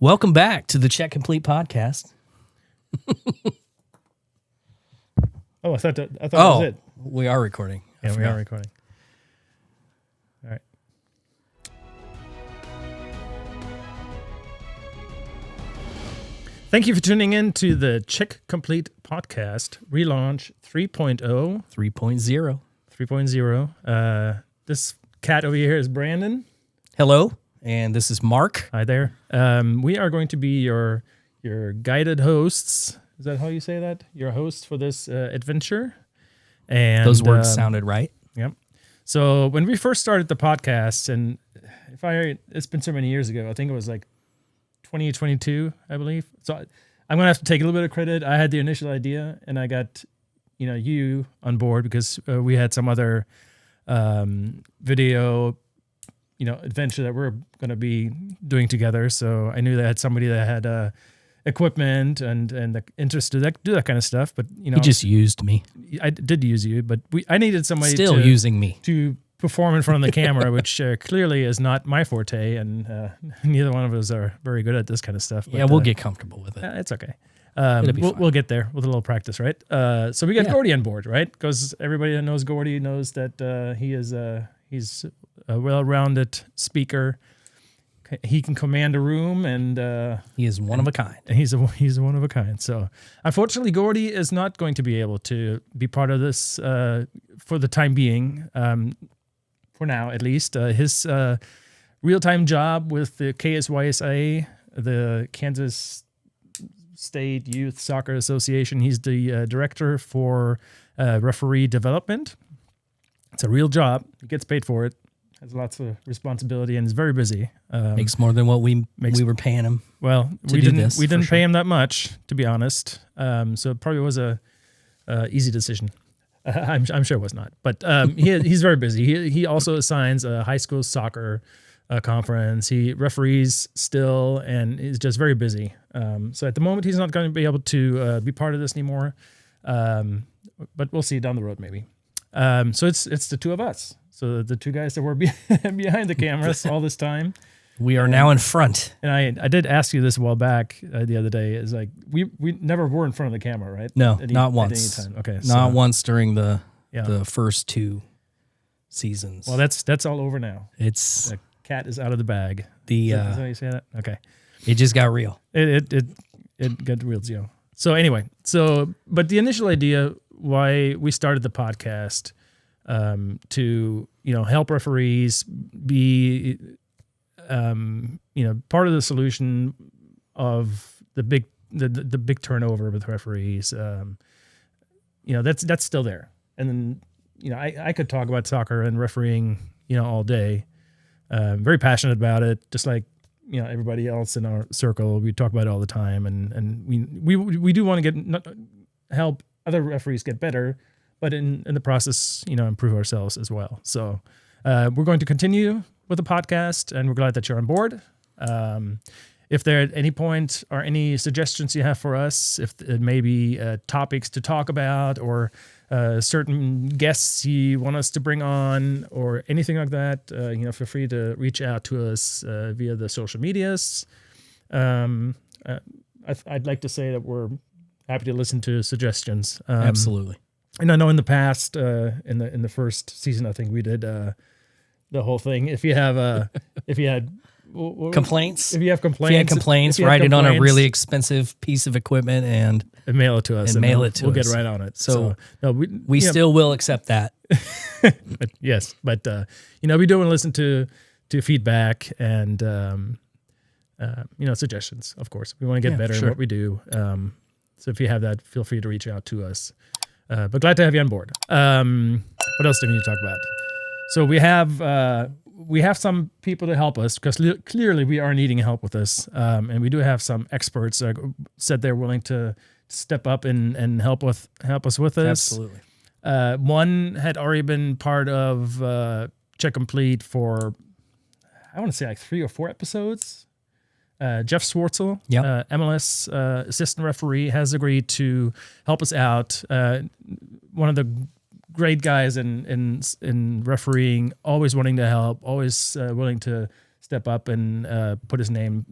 Welcome back to the Check Complete podcast. I thought that was it. We are recording. Yeah, we are recording. All right. Thank you for tuning in to the Check Complete podcast, relaunch 3.0. 3.0. 3.0. This cat over here is Brandon. Hello, and this is Mark. Hi there. We are going to be your guided hosts. Is that how you say that? Your host for this adventure. And those words sounded right. Yep. So when we first started the podcast, and it's been so many years ago, I think it was like 2022, I believe. So I'm going to have to take a little bit of credit. I had the initial idea, and I got, you on board because we had some other video, adventure that we're going to be doing together. So I knew that I had somebody that had equipment and the interest to do that kind of stuff. But, He just used me. I did use you, but I needed somebody Still using me to perform in front of the camera, which clearly is not my forte, and neither one of us are very good at this kind of stuff. But, yeah, we'll get comfortable with it. It's okay. We'll get there with a little practice, right? So we got Gordy on board, right? Because everybody that knows Gordy knows that he's a well-rounded speaker. He can command a room, and he is one of a kind. And he's one of a kind. So, unfortunately, Gordy is not going to be able to be part of this for the time being. For now, at least, his real-time job with the KSYSA, the Kansas State Youth Soccer Association. He's the director for referee development. It's a real job. He gets paid for it. Has lots of responsibility and is very busy. Makes more than what we were paying him. Well, we didn't pay him that much, to be honest. So it probably was a easy decision. I'm sure it was not, but he's very busy. He also assigns a high school soccer conference. He referees still, and is just very busy. So at the moment, he's not going to be able to be part of this anymore. But we'll see down the road, maybe. So it's the two of us. So the two guys that were behind the cameras all this time. We are now in front. And I did ask you this a while back the other day. Is like we never were in front of the camera, right? No, not once. At any time. Okay, not once during the first two seasons. Well, that's all over now. It's the cat is out of the bag. Is that how you say that? Okay. It just got real. It got real, Joe. So anyway, but the initial idea why we started the podcast to help referees be part of the solution of the big turnover with referees. That's still there. And then I could talk about soccer and refereeing all day. Very passionate about it, just like everybody else in our circle. We talk about it all the time, and we do want to help other referees get better, but in the process, improve ourselves as well. So we're going to continue with the podcast, and we're glad that you're on board. If there at any point are any suggestions you have for us, if it may be topics to talk about or certain guests you want us to bring on or anything like that, feel free to reach out to us via the social medias. I'd like to say that we're happy to listen to suggestions. Absolutely. And I know in the past, in the first season, I think we did the whole thing. If you had complaints, write it on a really expensive piece of equipment and mail it to us. And mail it to us. We'll get right on it. So no, we still will accept that. Yes, but we do want to listen to feedback and suggestions. Of course, we want to get better in what we do. So if you have that, feel free to reach out to us. But glad to have you on board. What else do we need to talk about? So we have some people to help us because clearly we are needing help with this, and we do have some experts that said they're willing to step up and help us with this. Absolutely. One had already been part of Check Complete for I want to say like 3 or 4 episodes. Jeff Swartzel, MLS assistant referee, has agreed to help us out. One of the great guys in refereeing, always wanting to help, always willing to step up and put his name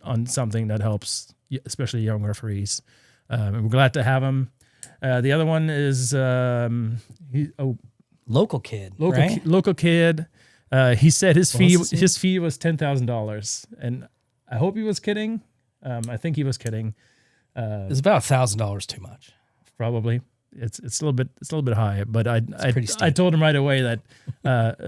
on something that helps, especially young referees. And we're glad to have him. The other one is Local kid, right? Local kid. He said his fee was $10,000, and I hope he was kidding. I think he was kidding. It's about $1,000 too much. Probably. It's a little bit high, but I told him right away that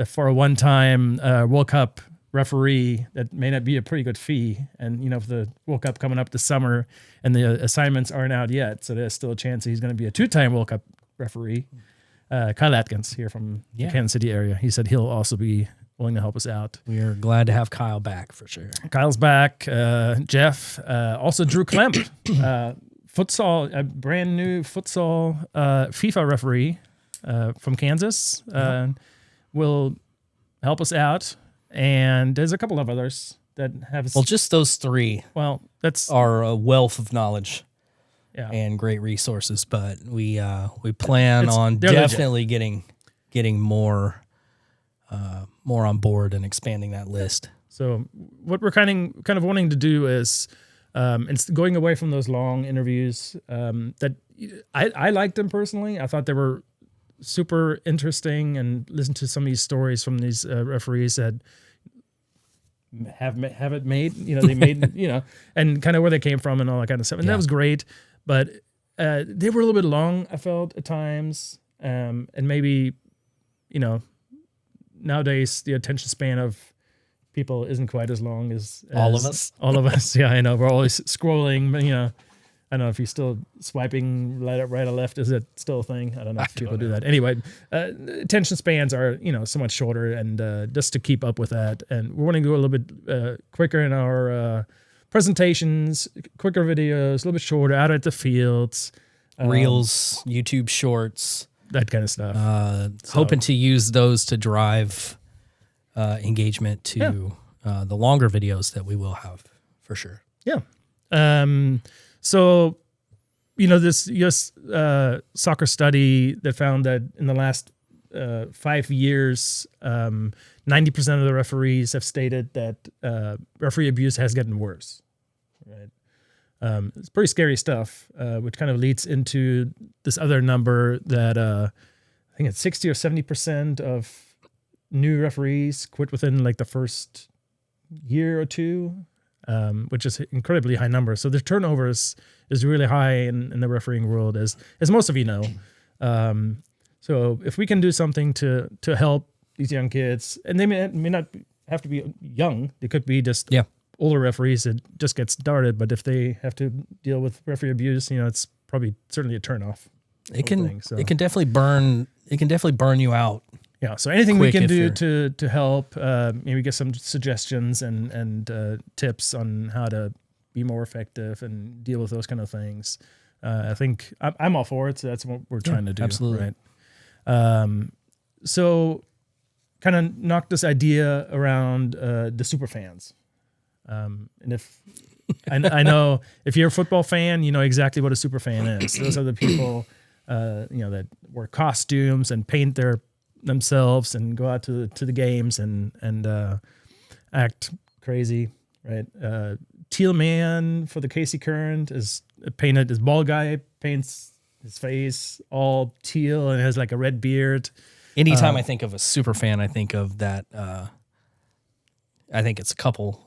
for a one-time World Cup referee, that may not be a pretty good fee. And if the World Cup coming up this summer and the assignments aren't out yet, so there's still a chance he's going to be a two-time World Cup referee. Kyle Atkins here from the Kansas City area. He said he'll also be willing to help us out. We are glad to have Kyle back for sure. Kyle's back. Jeff, also Drew Klemp, futsal, a brand new futsal FIFA referee from Kansas, will help us out. And there's a couple of others that have. Well, just those three. Well, that's are a wealth of knowledge. Yeah. And great resources, but we plan on definitely getting more on board and expanding that list. So what we're kind of wanting to do is it's going away from those long interviews that I liked them personally. I thought they were super interesting, and listen to some of these stories from these referees that have it made. They made and kind of where they came from and all that kind of stuff, and that was great. But they were a little bit long, I felt, at times. And maybe, nowadays the attention span of people isn't quite as long as all of us. All of us, yeah, I know. We're always scrolling, but, I don't know if you're still swiping right or left. Is it still a thing? I don't know if people do that. Anyway, attention spans are, so much shorter, and just to keep up with that. And we're wanting to go a little bit quicker in our presentations, quicker videos, a little bit shorter, out at the fields. Reels, YouTube shorts. That kind of stuff. Hoping to use those to drive engagement to the longer videos that we will have, for sure. Yeah. So, this U.S. Soccer study that found that in the last 5 years, 90% of the referees have stated that referee abuse has gotten worse. Right? It's pretty scary stuff, which kind of leads into this other number that I think it's 60 or 70% of new referees quit within like the first year or two. Which is an incredibly high number. So the turnover is really high in the refereeing world, as most of you know. So if we can do something to help these young kids, and they may not have to be young, they could be just older referees that just get started. But if they have to deal with referee abuse, it's probably certainly a turnoff. It can definitely burn you out. Yeah, so anything we can do to help, maybe get some suggestions and tips on how to be more effective and deal with those kind of things. I think I'm all for it, so that's what we're trying to do. Absolutely. Right? So kind of knock this idea around the super fans. And if I know if you're a football fan, you know exactly what a super fan is. Those are the people that wear costumes and paint themselves and go out to the games and act crazy, right? Teal Man for the KC Current is painted. This bald guy paints his face all teal and has like a red beard. Anytime I think of a super fan, I think of that. I think it's a couple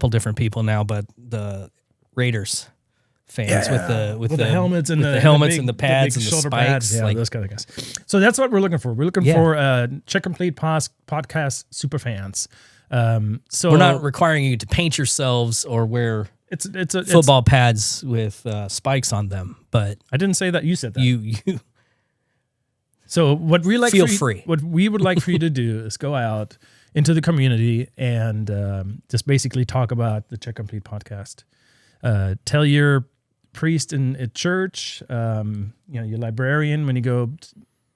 different people now, but the Raiders fans with the helmets and the helmets and the pads and the spikes, pads. Yeah, those kind of guys. So that's what we're looking for. We're looking for Check Complete podcast super fans. So we're not requiring you to paint yourselves or wear football pads with spikes on them, but I didn't say that. You said that. You. So what we like feel free. What we would like for you to do is go out into the community and just basically talk about the Check Complete podcast. Tell your priest at church, your librarian when you go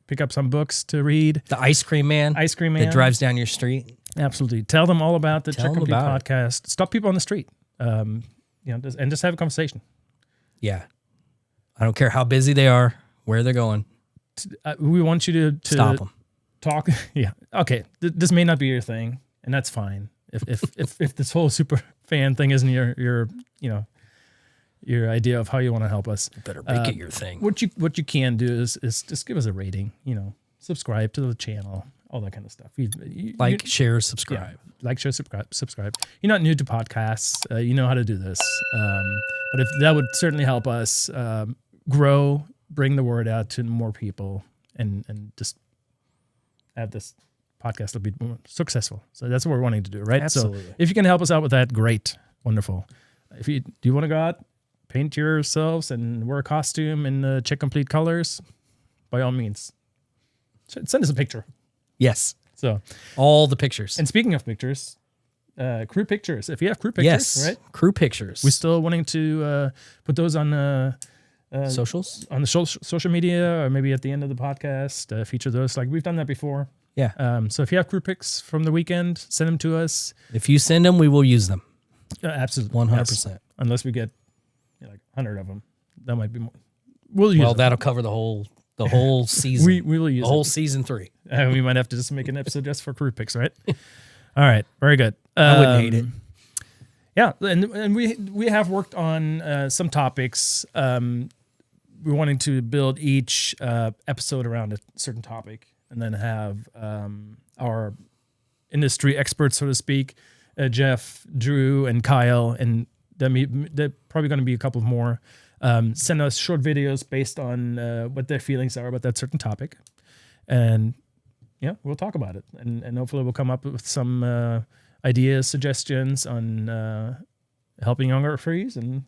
pick up some books to read. The ice cream man that drives down your street. Absolutely. Tell them all about the Check Complete podcast. Stop people on the street, and just have a conversation. Yeah. I don't care how busy they are, where they're going. We want you to stop them. Talk. Yeah. Okay. This may not be your thing, and that's fine. If this whole super fan thing isn't your idea of how you want to help us, You better make it your thing. What you can do is just give us a rating, subscribe to the channel, all that kind of stuff. Share, subscribe. Share, subscribe. You're not new to podcasts. You know how to do this. But if that would certainly help us grow, bring the word out to more people, and just have this podcast will be more successful. So that's what we're wanting to do, right? Absolutely. So if you can help us out with that, great, wonderful. Do you want to go out, paint yourselves, and wear a costume in check complete colors? By all means, send us a picture. Yes. So all the pictures. And speaking of pictures, crew pictures. If you have crew pictures, right? Crew pictures. We're still wanting to put those on socials, on the social media, or maybe at the end of the podcast, feature those. Like we've done that before. Yeah. So if you have crew pics from the weekend, send them to us. If you send them, we will use them. Absolutely. 100%. Unless we get like 100 of them. That might be more. We'll use them. That'll cover the whole season. we will use the whole season 3. We might have to just make an episode just for crew pics, right? All right. Very good. I wouldn't hate it. Yeah. And we have worked on some topics. We're wanting to build each episode around a certain topic, and then have our industry experts, so to speak, Jeff, Drew, and Kyle, and they're probably going to be a couple more, send us short videos based on what their feelings are about that certain topic. And yeah, we'll talk about it. And hopefully we'll come up with some ideas, suggestions on helping younger referees, and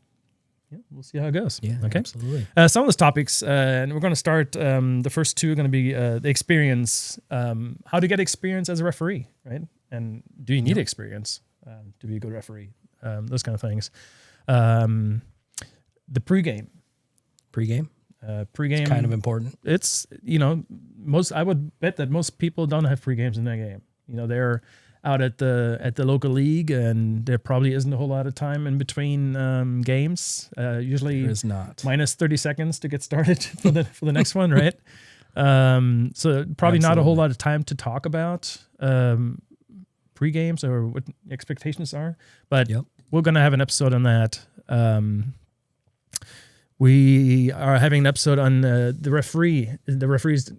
yeah, we'll see how it goes. Yeah, okay. Absolutely. Some of those topics, and we're going to start. The first two are going to be the experience, how to get experience as a referee, right? And do you need experience to be a good referee? Those kind of things. The pregame. Pregame. Pregame. It's kind of important. It's I would bet that most people don't have pregames in their game. They're out at the local league, and there probably isn't a whole lot of time in between games. Usually, there is not. Minus 30 seconds to get started for the next one, right? So probably not a whole lot of time to talk about pre-games or what expectations are. But we're going to have an episode on that. We are having an episode on the referee. The referee's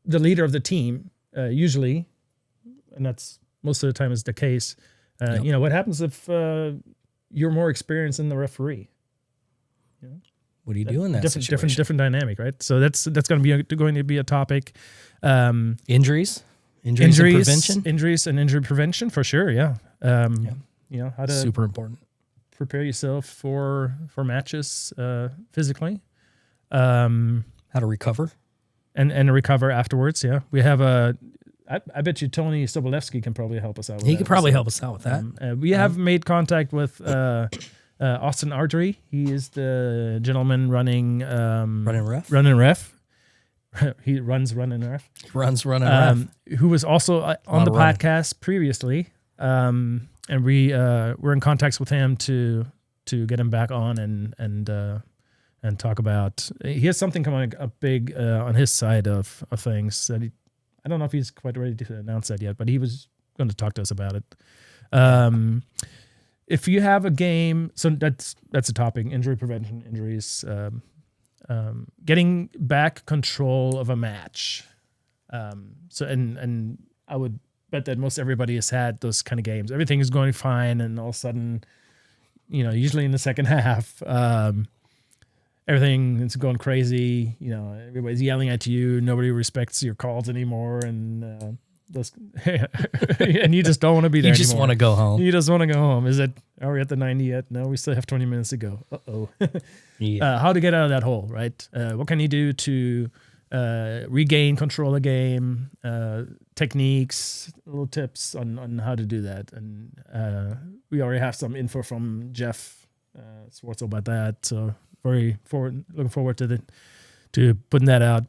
the leader of the team, usually, and that's most of the time is the case. What happens if you're more experienced than the referee? What do you do in that situation? Different dynamic, right? So that's going to be a topic. Injuries and prevention. Injuries and injury prevention for sure. Yeah. How to super important. Prepare yourself for matches physically. How to recover. And recover afterwards. Yeah, we have I bet you Tony Sobolewski can probably help us out with that. He could probably help us out with that. We have made contact with Austin Ardrey. He is the gentleman running Running Ref. He runs Running Ref. Who was also on the podcast previously. And we're in contacts with him to get him back on and talk about. He has something coming up big on his side of things that I don't know if he's quite ready to announce that yet, but he was going to talk to us about it. If you have a game, so that's a topic: injury prevention, injuries, getting back control of a match. And I would bet that most everybody has had those kind of games. Everything is going fine, and all of a sudden, usually in the second half, everything is going crazy. Everybody's yelling at you. Nobody respects your calls anymore, and and you just don't want to be there. You just want to go home. You just want to go home. Are we at the 90 yet? No, we still have 20 minutes to go. How to get out of that hole, right? What can you do to regain control of the game? Techniques, little tips on how to do that. And we already have some info from Jeff Swartzel about that. So looking forward to putting that out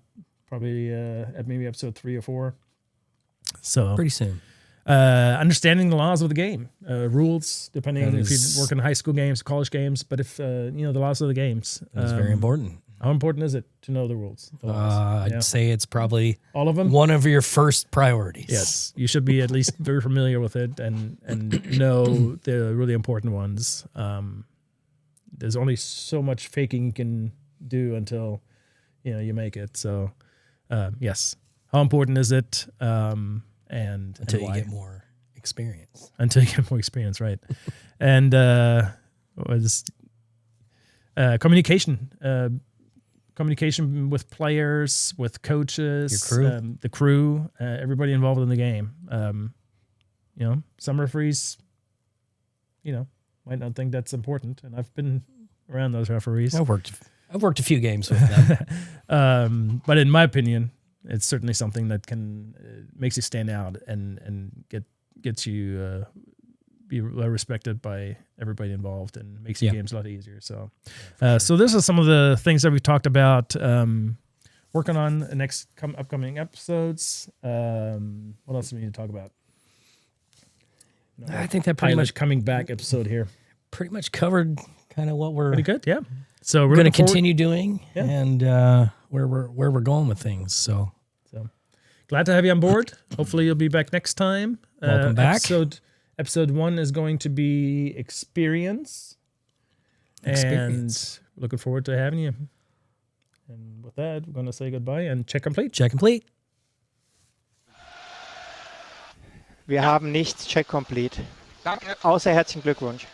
probably at maybe episode 3 or 4. So pretty soon. Understanding the laws of the game, rules, depending if you work in high school games, college games, but if the laws of the games. That's very important. How important is it to know the rules? I'd say it's probably all of them. One of your first priorities. Yes, you should be at least very familiar with it and know the really important ones. There's only so much faking you can do until you make it. So yes, how important is it? And until you get more experience. Until you get more experience, right? And was communication. Communication with players, with coaches, your crew, the crew, everybody involved in the game. Some referees, might not think that's important, and I've been around those referees. I've worked a few games with them. But in my opinion, it's certainly something that makes you stand out and gets you be well respected by everybody involved and makes your games a lot easier. So, so this is some of the things that we've talked about. Working on the next upcoming episodes. What else do we need to talk about? I think that pretty much coming back episode here. Pretty much covered kind of what we're pretty good. Yeah. So we're going to continue doing and where we're going with things. So glad to have you on board. Hopefully you'll be back next time. Welcome back. Episode 1 is going to be experience. And looking forward to having you. And with that, we're going to say goodbye and check complete. Check complete. Wir haben nichts check complete. Danke. Außer herzlichen Glückwunsch.